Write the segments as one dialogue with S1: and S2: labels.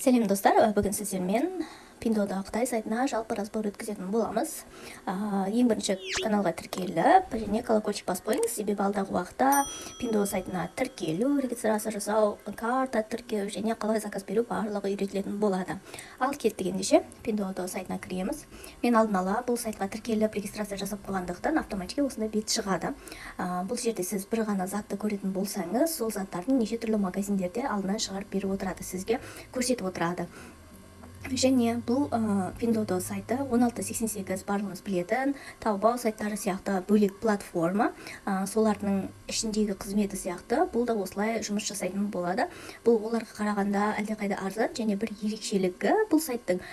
S1: Сәлем достар, бүгін сіздермен Пиндода Қытай сайтына жалпы разбор өткізетін боламыз. Ең бірінші каналға тіркеліп, және колокольчик басып қойыңыз, себебі алдағы уақытта Пиндо сайтына тіркелу, регистрация жасау, карта тіркеу және қалай заказ беру барлығы үйретілетін болады. Ал кеттік ендеше Пиндода сайтына кіреміз. Мен алдын ала бұл сайтқа тіркеліп, регистрация жасап қойғандықтан автоматически осындай бет шығады. Бұл жерде сіз бір ғана затты көретін болсаңыз, сол заттардың неше түрлі магазиндерде алдынан шығарып беріп отырады, сізге көрсетіп отырады. Және бұл Пиндодо сайты 1688 барлығымыз білетін Taobao сайттары сияқты бөлек платформа, солардың ішіндегі қызметі сияқты бұл да осылай жұмыс жасайтын болады. Бұл оларға қарағанда әлдеқайда арзан, және бір ерекшелігі бұл сайттың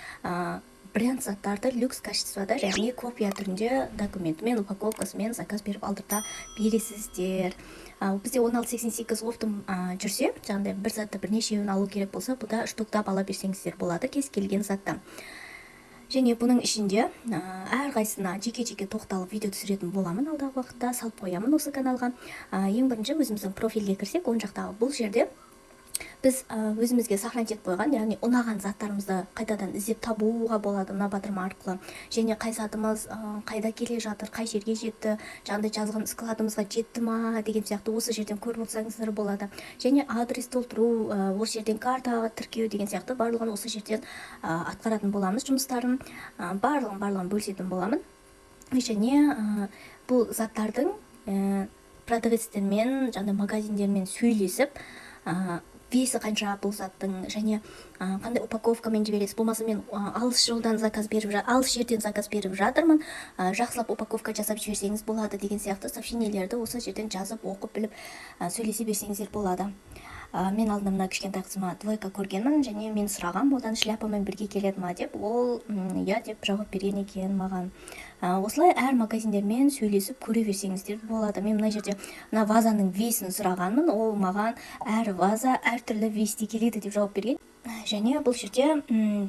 S1: бренд заттарды люкс качествода, яғни копия түрінде документімен, упаковкасымен заказ беріп алдырта бересіздер. Бізде 1688 оптым жүрсе, жаңағыдай бір затты бірнешеуін алу керек болса, бұда штуктап ала берсеңіздер болады, кез келген затта. Және бұның ішінде әрқайсысына жеке-жеке тоқталып видео түсіретін боламын, алдағы уақытта салып қоямын осы каналға. Ең бірінші өзіміздің профильге кірсек, оң жақтағы бұл жерде біз өзімізге сохранить етіп қойған, яғни ұнаған заттарымызды қайтадан іздеп табуға болады мына батырма арқылы. Және қай затымыз қайда келе жатыр, қай жерге жетті, жаңағыдай жазған складымызға жетті ма деген сияқты осы жерден көріп отырсаңыздар болады. Және адрес толтыру, осы жерден картаға тіркеу деген сияқты барлығын осы жерден атқаратын боламыз жұмыстарын, барлығын бөлісетін боламын. Және бұл заттардың продавецтермен, магазиндермен сөйлесіп, весі қанша бұл заттың, және қандай упаковкамен жібересіз, болмаса мен алыс жерден заказ беріп жатырмын, жақсылап упаковка жасап жіберсеңіз болады деген сияқты сообщениелерді осы жерден жазып оқып біліп сөйлесе берсеңіздер болады. Мен алдында мына кішкентай қызыма двойка көргенмін, және мен сұраған одан шляпамен бірге келеді ма деп, ол иә деп жауап берген екен маған. Осылай әр магазиндермен сөйлесіп көре берсеңіздер болады. Мен мына жерде мына вазаның весін сұрағанмын, ол маған әр ваза әртүрлі весте келеді деп жауап берген. Және бұл жерде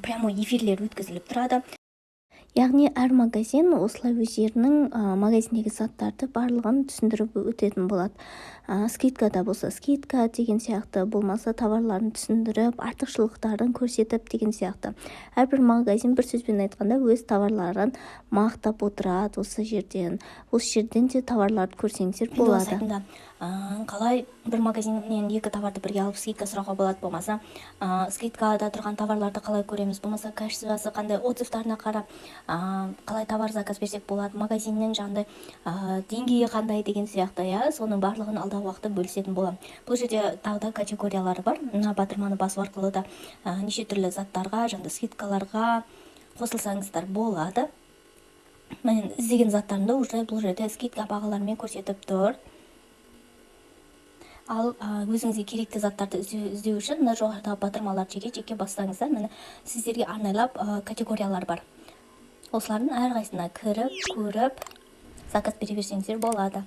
S1: прямой эфирлер өткізіліп тұрады. Яғни әр магазин осылай өздерінің магазиндегі заттарды барлығын түсіндіріп өтетін болады. Скидкада болса скидка деген сияқты, болмаса товарларын түсіндіріп, артықшылықтарын көрсетіп деген сияқты. Әрбір магазин бір сөзбен айтқанда өз товарларын мақтап отырады осы жерден. Осы жерден де товарларды көрсеңіздер болады. Қалай бір магазиннен екі товарды бірге алып скидка сұрауға болады, болмаса скидкада тұрған товарларды қалай көреміз, болмаса качествосы қандай, отзывтарына қарап қалай товар заказ берсек болады, магазиннің жаңағыдай деңгейі қандай деген сияқты, соның барлығын алдағы уақытта бөлісетін боламын. Бұл жерде тағы да категориялары бар. Мына батырманы басу арқылы да неше түрлі заттарға, жаңағыдай скидкаларға қосылсаңыздар болады. Мен іздеген заттарымды уже бұл жерде скидка бағаларымен көрсетіп тұр. Ал өзіңізге керекті заттарды іздеу үшін мына жоғарыдағы батырмалар жеке-жеке бассаңыздар, міне сіздерге арнайлап категориялар бар. Осылардың әрқайсысына кіріп, көріп, заказ бере берсеңіздер болады.